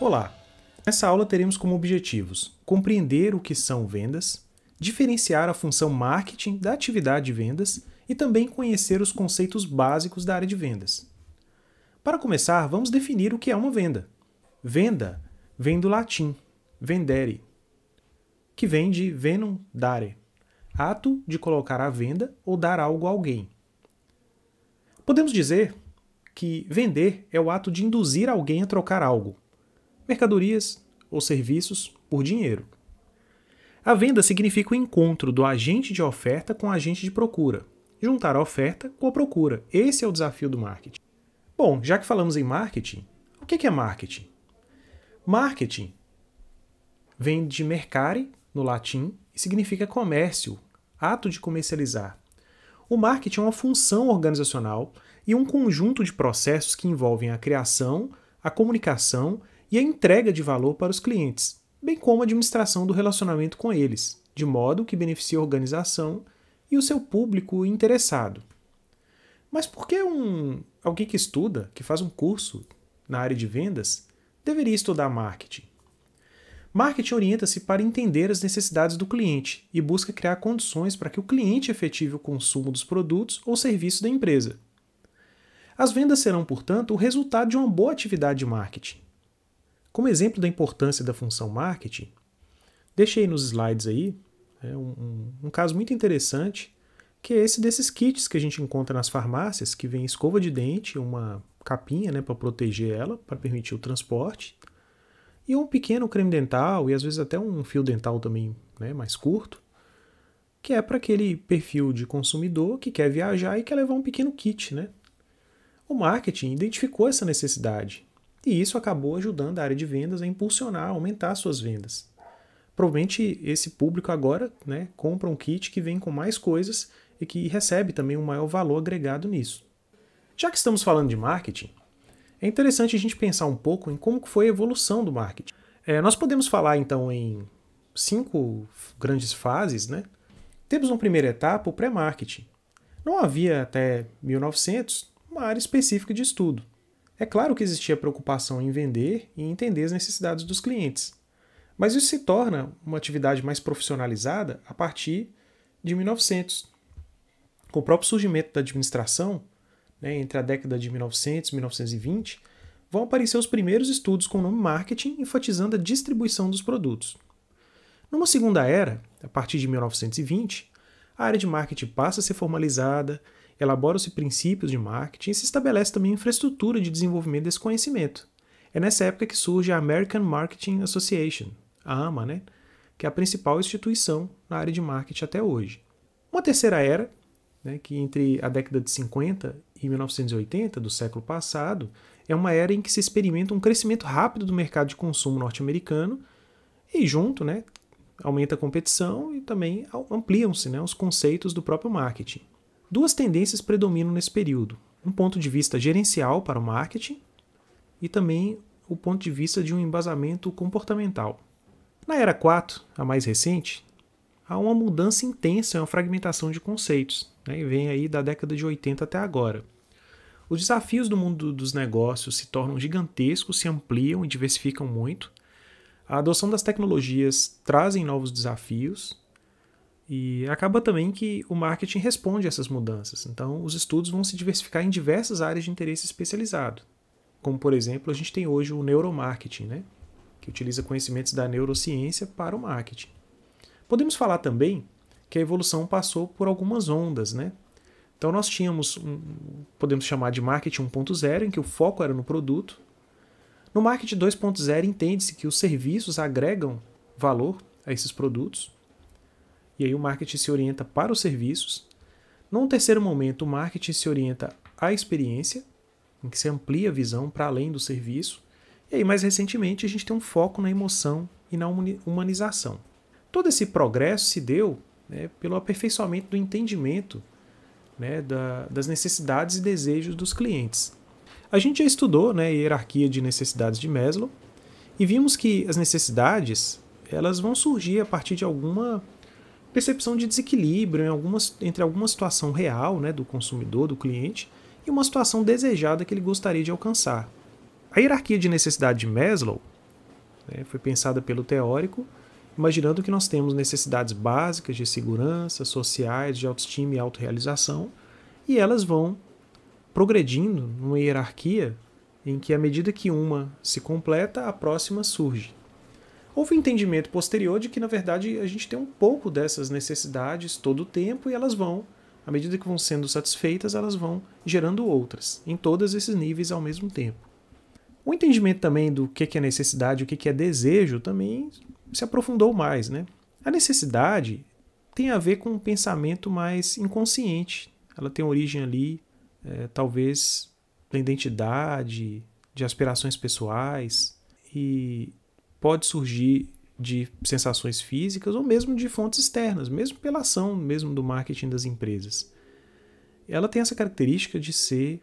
Olá! Nessa aula teremos como objetivos compreender o que são vendas, diferenciar a função marketing da atividade de vendas e também conhecer os conceitos básicos da área de vendas. Para começar, vamos definir o que é uma venda. Venda vem do latim vendere, que vem de venum dare, ato de colocar à venda ou dar algo a alguém. Podemos dizer que vender é o ato de induzir alguém a trocar algo, mercadorias ou serviços, por dinheiro. A venda significa o encontro do agente de oferta com o agente de procura, juntar a oferta com a procura. Esse é o desafio do marketing. Bom, já que falamos em marketing, o que é marketing? Marketing vem de mercare, no latim, e significa comércio, ato de comercializar. O marketing é uma função organizacional e um conjunto de processos que envolvem a criação, a comunicação e a entrega de valor para os clientes, bem como a administração do relacionamento com eles, de modo que beneficie a organização e o seu público interessado. Mas por que alguém que estuda, que faz um curso na área de vendas, deveria estudar marketing? Marketing orienta-se para entender as necessidades do cliente e busca criar condições para que o cliente efetive o consumo dos produtos ou serviços da empresa. As vendas serão, portanto, o resultado de uma boa atividade de marketing. Como exemplo da importância da função marketing, deixei nos slides aí um caso muito interessante, que é esse desses kits que a gente encontra nas farmácias, que vem escova de dente, uma capinha para proteger ela, para permitir o transporte, e um pequeno creme dental, e às vezes até um fio dental também mais curto, que é para aquele perfil de consumidor que quer viajar e quer levar um pequeno kit. O marketing identificou essa necessidade, e isso acabou ajudando a área de vendas a impulsionar, a aumentar suas vendas. Provavelmente esse público agora compra um kit que vem com mais coisas e que recebe também um maior valor agregado nisso. Já que estamos falando de marketing, é interessante a gente pensar um pouco em como foi a evolução do marketing. Nós podemos falar então em 5 grandes fases. Temos uma primeira etapa, o pré-marketing. Não havia até 1900 uma área específica de estudo. É claro que existia preocupação em vender e entender as necessidades dos clientes, mas isso se torna uma atividade mais profissionalizada a partir de 1900. Com o próprio surgimento da administração, entre a década de 1900 e 1920, vão aparecer os primeiros estudos com o nome marketing, enfatizando a distribuição dos produtos. Numa segunda era, a partir de 1920, a área de marketing passa a ser formalizada, elaboram-se princípios de marketing e se estabelece também infraestrutura de desenvolvimento desse conhecimento. É nessa época que surge a American Marketing Association, a AMA, que é a principal instituição na área de marketing até hoje. Uma terceira era, que entre a década de 50 e 1980 do século passado, é uma era em que se experimenta um crescimento rápido do mercado de consumo norte-americano e junto, aumenta a competição e também ampliam-se os conceitos do próprio marketing. 2 tendências predominam nesse período: um ponto de vista gerencial para o marketing e também o ponto de vista de um embasamento comportamental. Na era 4, a mais recente, há uma mudança intensa e uma fragmentação de conceitos, e vem aí da década de 80 até agora. Os desafios do mundo dos negócios se tornam gigantescos, se ampliam e diversificam muito. A adoção das tecnologias trazem novos desafios e acaba também que o marketing responde a essas mudanças. Então, os estudos vão se diversificar em diversas áreas de interesse especializado. Como, por exemplo, a gente tem hoje o neuromarketing, que utiliza conhecimentos da neurociência para o marketing. Podemos falar também que a evolução passou por algumas ondas. Então nós tínhamos, podemos chamar de marketing 1.0, em que o foco era no produto. No marketing 2.0 entende-se que os serviços agregam valor a esses produtos. E aí o marketing se orienta para os serviços. Num terceiro momento, o marketing se orienta à experiência, em que se amplia a visão para além do serviço. E aí, mais recentemente, a gente tem um foco na emoção e na humanização. Todo esse progresso se deu pelo aperfeiçoamento do entendimento das necessidades e desejos dos clientes. A gente já estudou a hierarquia de necessidades de Maslow e vimos que as necessidades elas vão surgir a partir de alguma percepção de desequilíbrio entre alguma situação real do consumidor, do cliente, e uma situação desejada que ele gostaria de alcançar. A hierarquia de necessidade de Maslow né? Foi pensada pelo teórico, imaginando que nós temos necessidades básicas de segurança, sociais, de autoestima e autorrealização, e elas vão progredindo numa hierarquia em que, à medida que uma se completa, a próxima surge. Houve um entendimento posterior de que, na verdade, a gente tem um pouco dessas necessidades todo o tempo e elas vão, à medida que vão sendo satisfeitas, elas vão gerando outras, em todos esses níveis ao mesmo tempo. O entendimento também do que é necessidade e o que é desejo também se aprofundou mais, né? A necessidade tem a ver com um pensamento mais inconsciente. Ela tem origem ali, talvez, da identidade, de aspirações pessoais, e pode surgir de sensações físicas ou mesmo de fontes externas, mesmo pela ação mesmo do marketing das empresas. Ela tem essa característica de ser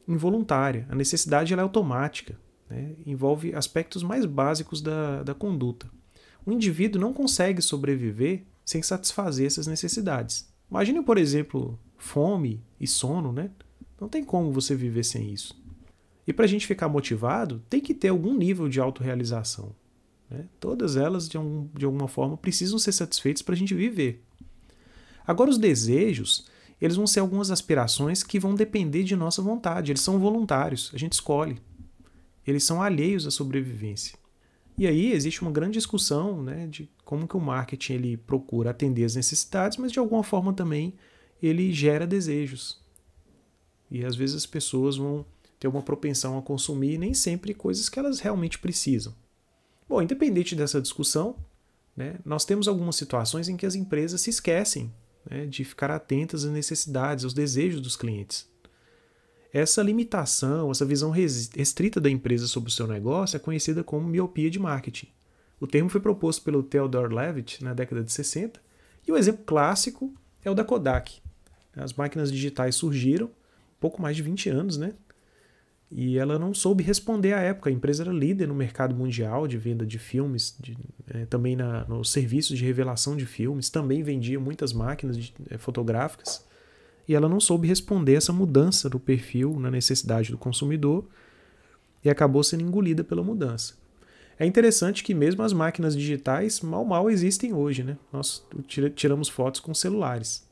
involuntária. A necessidade ela é automática, né? Envolve aspectos mais básicos da conduta. O indivíduo não consegue sobreviver sem satisfazer essas necessidades. Imagine, por exemplo, fome e sono, né? Não tem como você viver sem isso. E para a gente ficar motivado, tem que ter algum nível de autorrealização, né? Todas elas, de alguma forma, precisam ser satisfeitas para a gente viver. Agora, os desejos, eles vão ser algumas aspirações que vão depender de nossa vontade. Eles são voluntários, a gente escolhe. Eles são alheios à sobrevivência. E aí existe uma grande discussão, né, de como que o marketing ele procura atender as necessidades, mas de alguma forma também ele gera desejos. E às vezes as pessoas vão ter uma propensão a consumir nem sempre coisas que elas realmente precisam. Bom, independente dessa discussão, né, nós temos algumas situações em que as empresas se esquecem, né, de ficar atentas às necessidades, aos desejos dos clientes. Essa limitação, essa visão restrita da empresa sobre o seu negócio é conhecida como miopia de marketing. O termo foi proposto pelo Theodore Levitt na década de 60 e o exemplo clássico é o da Kodak. As máquinas digitais surgiram há pouco mais de 20 anos, né? E ela não soube responder à época. A empresa era líder no mercado mundial de venda de filmes, também nos serviços de revelação de filmes, também vendia muitas máquinas fotográficas. E ela não soube responder essa mudança do perfil na necessidade do consumidor e acabou sendo engolida pela mudança. É interessante que mesmo as máquinas digitais mal existem hoje, né? Nós tiramos fotos com celulares.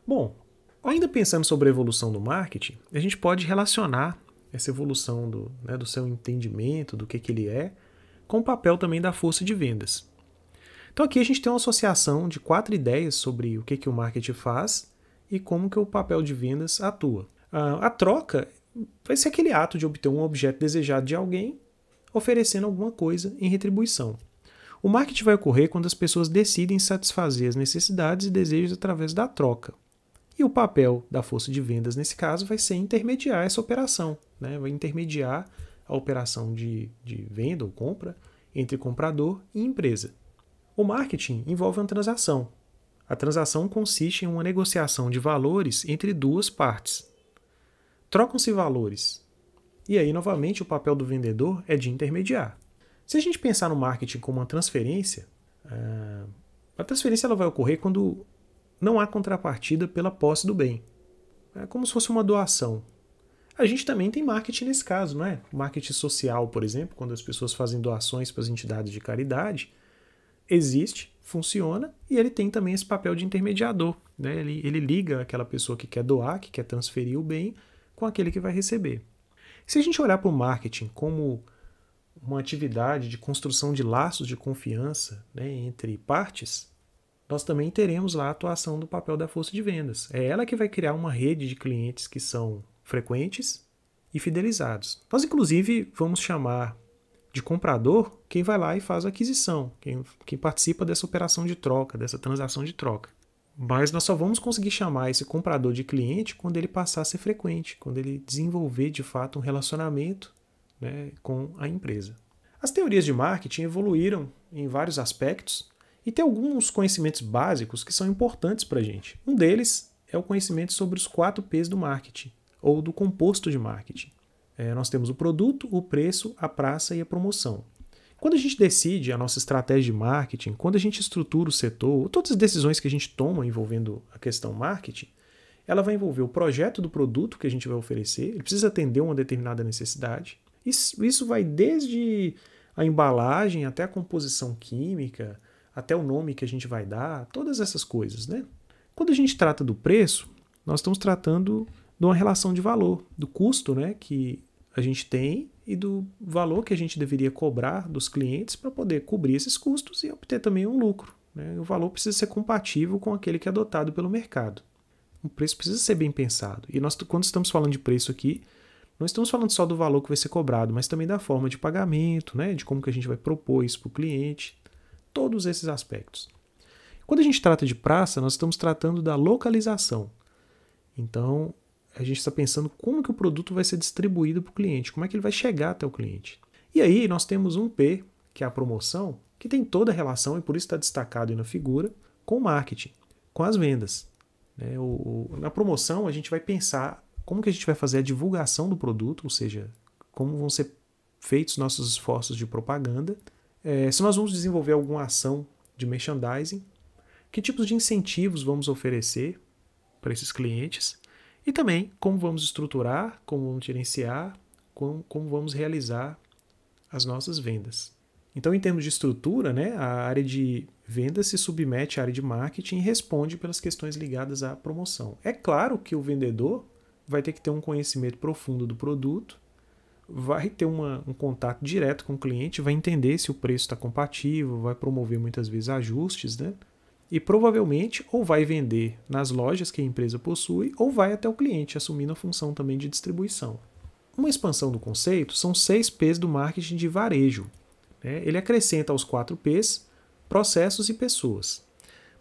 Bom, ainda pensando sobre a evolução do marketing, a gente pode relacionar essa evolução do seu entendimento, do que ele é, com o papel também da força de vendas. Então aqui a gente tem uma associação de 4 ideias sobre o que o marketing faz e como que o papel de vendas atua. A troca vai ser aquele ato de obter um objeto desejado de alguém, oferecendo alguma coisa em retribuição. O marketing vai ocorrer quando as pessoas decidem satisfazer as necessidades e desejos através da troca. E o papel da força de vendas, nesse caso, vai ser intermediar essa operação, né? Vai intermediar a operação de venda ou compra entre comprador e empresa. O marketing envolve uma transação. A transação consiste em uma negociação de valores entre duas partes. Trocam-se valores. E aí, novamente, o papel do vendedor é de intermediar. Se a gente pensar no marketing como uma transferência, a transferência ela vai ocorrer quando não há contrapartida pela posse do bem. É como se fosse uma doação. A gente também tem marketing nesse caso, não é? Marketing social, por exemplo, quando as pessoas fazem doações para as entidades de caridade, existe, funciona, e ele tem também esse papel de intermediador, né? Ele liga aquela pessoa que quer doar, que quer transferir o bem, com aquele que vai receber. Se a gente olhar para o marketing como uma atividade de construção de laços de confiança, né, entre partes, nós também teremos lá a atuação do papel da força de vendas. É ela que vai criar uma rede de clientes que são frequentes e fidelizados. Nós, inclusive, vamos chamar de comprador quem vai lá e faz a aquisição, quem participa dessa operação de troca, dessa transação de troca. Mas nós só vamos conseguir chamar esse comprador de cliente quando ele passar a ser frequente, quando ele desenvolver de fato um relacionamento, né, com a empresa. As teorias de marketing evoluíram em vários aspectos e tem alguns conhecimentos básicos que são importantes para a gente. Um deles é o conhecimento sobre os 4 P's do marketing, ou do composto de marketing. Nós temos o produto, o preço, a praça e a promoção. Quando a gente decide a nossa estratégia de marketing, quando a gente estrutura o setor, todas as decisões que a gente toma envolvendo a questão marketing, ela vai envolver o projeto do produto que a gente vai oferecer, ele precisa atender uma determinada necessidade. Isso vai desde A embalagem, até a composição química, até o nome que a gente vai dar, todas essas coisas, né? Quando a gente trata do preço, nós estamos tratando de uma relação de valor, do custo, né, que a gente tem e do valor que a gente deveria cobrar dos clientes para poder cobrir esses custos e obter também um lucro, né? O valor precisa ser compatível com aquele que é adotado pelo mercado. O preço precisa ser bem pensado. E nós, quando estamos falando de preço aqui, não estamos falando só do valor que vai ser cobrado, mas também da forma de pagamento, né, de como que a gente vai propor isso para o cliente, todos esses aspectos. Quando a gente trata de praça, nós estamos tratando da localização. Então, a gente está pensando como que o produto vai ser distribuído para o cliente, como é que ele vai chegar até o cliente. E aí nós temos um P, que é a promoção, que tem toda a relação, e por isso está destacado aí na figura, com o marketing, com as vendas. Na promoção, a gente vai pensar como que a gente vai fazer a divulgação do produto, ou seja, como vão ser feitos nossos esforços de propaganda, se nós vamos desenvolver alguma ação de merchandising, que tipos de incentivos vamos oferecer para esses clientes e também como vamos estruturar, como vamos gerenciar, como vamos realizar as nossas vendas. Então, em termos de estrutura, né, a área de vendas se submete à área de marketing e responde pelas questões ligadas à promoção. É claro que o vendedor vai ter que ter um conhecimento profundo do produto, vai ter um contato direto com o cliente, vai entender se o preço está compatível, vai promover muitas vezes ajustes, né? E provavelmente ou vai vender nas lojas que a empresa possui ou vai até o cliente, assumindo a função também de distribuição. Uma expansão do conceito são 6 P's do marketing de varejo. Ele acrescenta aos 4 P's processos e pessoas.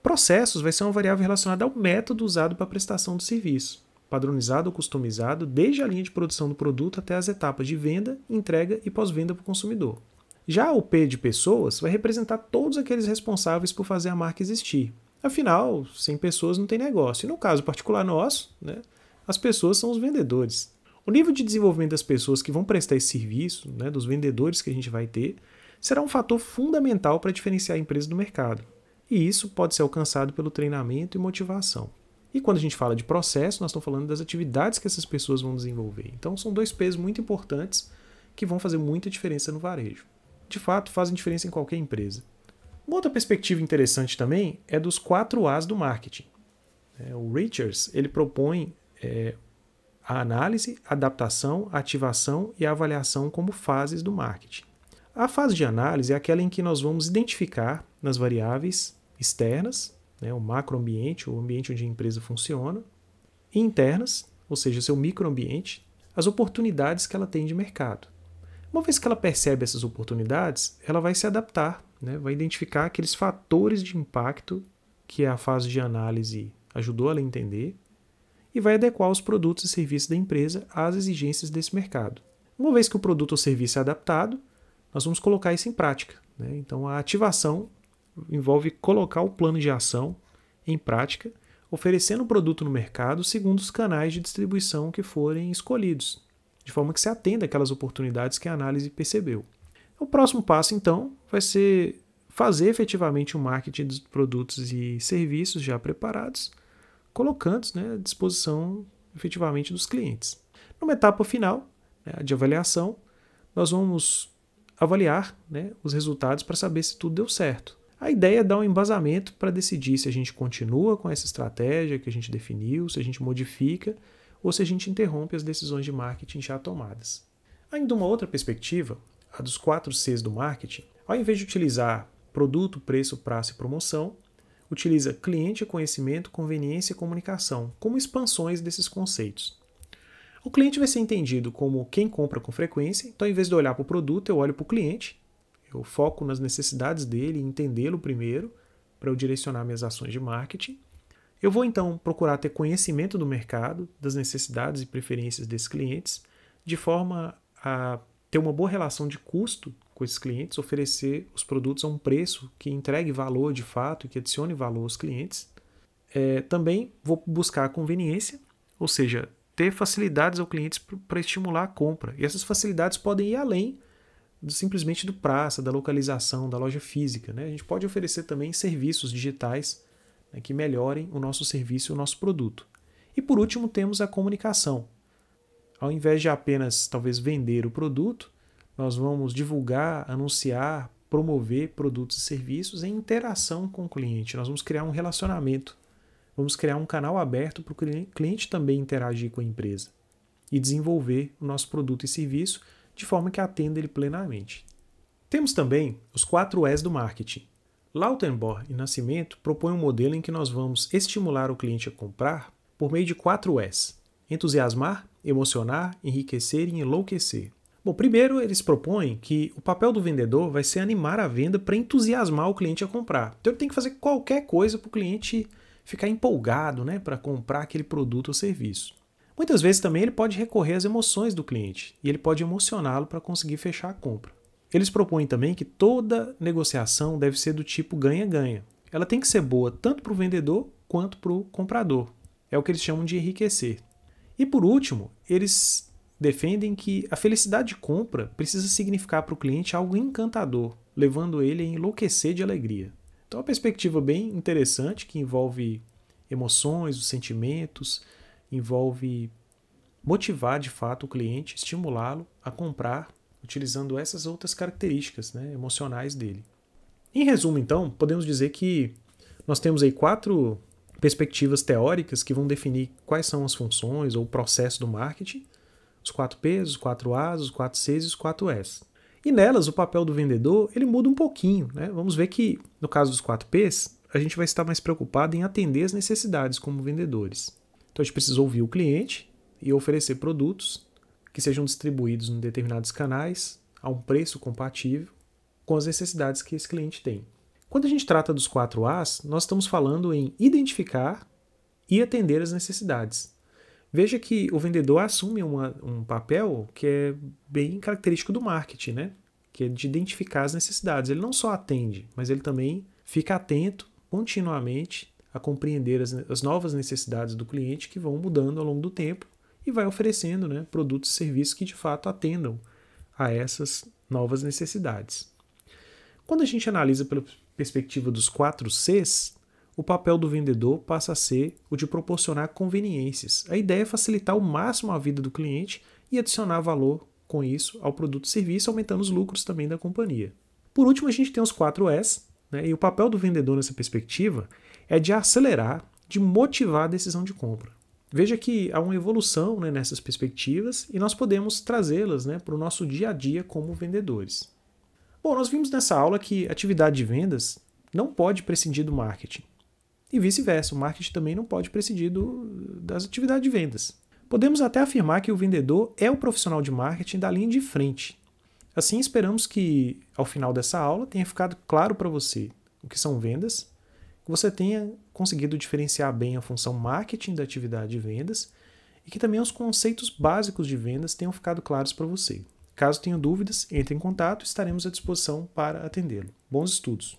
Processos vai ser uma variável relacionada ao método usado para a prestação do serviço, padronizado ou customizado desde a linha de produção do produto até as etapas de venda, entrega e pós-venda para o consumidor. Já o P de pessoas vai representar todos aqueles responsáveis por fazer a marca existir. Afinal, sem pessoas não tem negócio. E no caso particular nosso, né, as pessoas são os vendedores. O nível de desenvolvimento das pessoas que vão prestar esse serviço, né, dos vendedores que a gente vai ter, será um fator fundamental para diferenciar a empresa do mercado. E isso pode ser alcançado pelo treinamento e motivação. E quando a gente fala de processo, nós estamos falando das atividades que essas pessoas vão desenvolver. Então são 2 P's muito importantes que vão fazer muita diferença no varejo. De fato, fazem diferença em qualquer empresa. Uma outra perspectiva interessante também é dos 4 A's do marketing. O Richards ele propõe a análise, a adaptação, a ativação e a avaliação como fases do marketing. A fase de análise é aquela em que nós vamos identificar nas variáveis externas, o macroambiente, o ambiente onde a empresa funciona, e internas, ou seja, seu microambiente, as oportunidades que ela tem de mercado. Uma vez que ela percebe essas oportunidades, ela vai se adaptar, vai identificar aqueles fatores de impacto que a fase de análise ajudou ela a entender e vai adequar os produtos e serviços da empresa às exigências desse mercado. Uma vez que o produto ou serviço é adaptado, nós vamos colocar isso em prática. Então, a ativação envolve colocar o plano de ação em prática, oferecendo o produto no mercado segundo os canais de distribuição que forem escolhidos, de forma que se atenda àquelas oportunidades que a análise percebeu. O próximo passo, então, vai ser fazer efetivamente o marketing dos produtos e serviços já preparados, colocando à disposição efetivamente dos clientes. Numa etapa final de avaliação, nós vamos avaliar os resultados para saber se tudo deu certo. A ideia é dar um embasamento para decidir se a gente continua com essa estratégia que a gente definiu, se a gente modifica ou se a gente interrompe as decisões de marketing já tomadas. Ainda uma outra perspectiva, a dos 4 Cs do marketing, ao invés de utilizar produto, preço, prazo e promoção, utiliza cliente, conhecimento, conveniência e comunicação como expansões desses conceitos. O cliente vai ser entendido como quem compra com frequência, então ao invés de olhar para o produto, eu olho para o cliente, eu foco nas necessidades dele, entendê-lo primeiro, para eu direcionar minhas ações de marketing. Eu vou então procurar ter conhecimento do mercado, das necessidades e preferências desses clientes, de forma a ter uma boa relação de custo com esses clientes, oferecer os produtos a um preço que entregue valor de fato e que adicione valor aos clientes. Também vou buscar a conveniência, ou seja, ter facilidades aos clientes para estimular a compra. E essas facilidades podem ir além simplesmente do praça, da localização, da loja física. A gente pode oferecer também serviços digitais que melhorem o nosso serviço e o nosso produto. E por último temos a comunicação. Ao invés de apenas talvez vender o produto, nós vamos divulgar, anunciar, promover produtos e serviços em interação com o cliente. Nós vamos criar um relacionamento, vamos criar um canal aberto para o cliente também interagir com a empresa e desenvolver o nosso produto e serviço de forma que atenda ele plenamente. Temos também os 4 E's do marketing. Lautenborg e Nascimento propõem um modelo em que nós vamos estimular o cliente a comprar por meio de 4 E's: entusiasmar, emocionar, enriquecer e enlouquecer. Bom, primeiro eles propõem que o papel do vendedor vai ser animar a venda para entusiasmar o cliente a comprar. Então ele tem que fazer qualquer coisa para o cliente ficar empolgado, né, para comprar aquele produto ou serviço. Muitas vezes também ele pode recorrer às emoções do cliente e ele pode emocioná-lo para conseguir fechar a compra. Eles propõem também que toda negociação deve ser do tipo ganha-ganha. Ela tem que ser boa tanto para o vendedor quanto para o comprador. É o que eles chamam de enriquecer. E por último, eles defendem que a felicidade de compra precisa significar para o cliente algo encantador, levando ele a enlouquecer de alegria. Então é uma perspectiva bem interessante que envolve emoções, os sentimentos, envolve motivar de fato o cliente, estimulá-lo a comprar, utilizando essas outras características, né, emocionais dele. Em resumo, então, podemos dizer que nós temos aí 4 perspectivas teóricas que vão definir quais são as funções ou o processo do marketing, os 4 P's, os 4 A's, os 4 C's e os 4 S's. E nelas, o papel do vendedor ele muda um pouquinho, né? Vamos ver que, no caso dos 4 P's, a gente vai estar mais preocupado em atender as necessidades como vendedores. Então, a gente precisa ouvir o cliente e oferecer produtos que sejam distribuídos em determinados canais a um preço compatível com as necessidades que esse cliente tem. Quando a gente trata dos 4 A's, nós estamos falando em identificar e atender as necessidades. Veja que o vendedor assume um papel que é bem característico do marketing, né? Que é de identificar as necessidades. Ele não só atende, mas ele também fica atento continuamente a compreender as novas necessidades do cliente que vão mudando ao longo do tempo e vai oferecendo, né, produtos e serviços que de fato atendam a essas novas necessidades. Quando a gente analisa pela perspectiva dos 4 Cs, o papel do vendedor passa a ser o de proporcionar conveniências. A ideia é facilitar ao máximo a vida do cliente e adicionar valor com isso ao produto e serviço, aumentando os lucros também da companhia. Por último, a gente tem os 4 S, né, e o papel do vendedor nessa perspectiva é de acelerar, de motivar a decisão de compra. Veja que há uma evolução, né, nessas perspectivas e nós podemos trazê-las, né, para o nosso dia a dia como vendedores. Bom, nós vimos nessa aula que a atividade de vendas não pode prescindir do marketing. E vice-versa, o marketing também não pode prescindir das atividades de vendas. Podemos até afirmar que o vendedor é o profissional de marketing da linha de frente. Assim, esperamos que, ao final dessa aula, tenha ficado claro para você o que são vendas, que você tenha conseguido diferenciar bem a função marketing da atividade de vendas e que também os conceitos básicos de vendas tenham ficado claros para você. Caso tenha dúvidas, entre em contato, estaremos à disposição para atendê-lo. Bons estudos!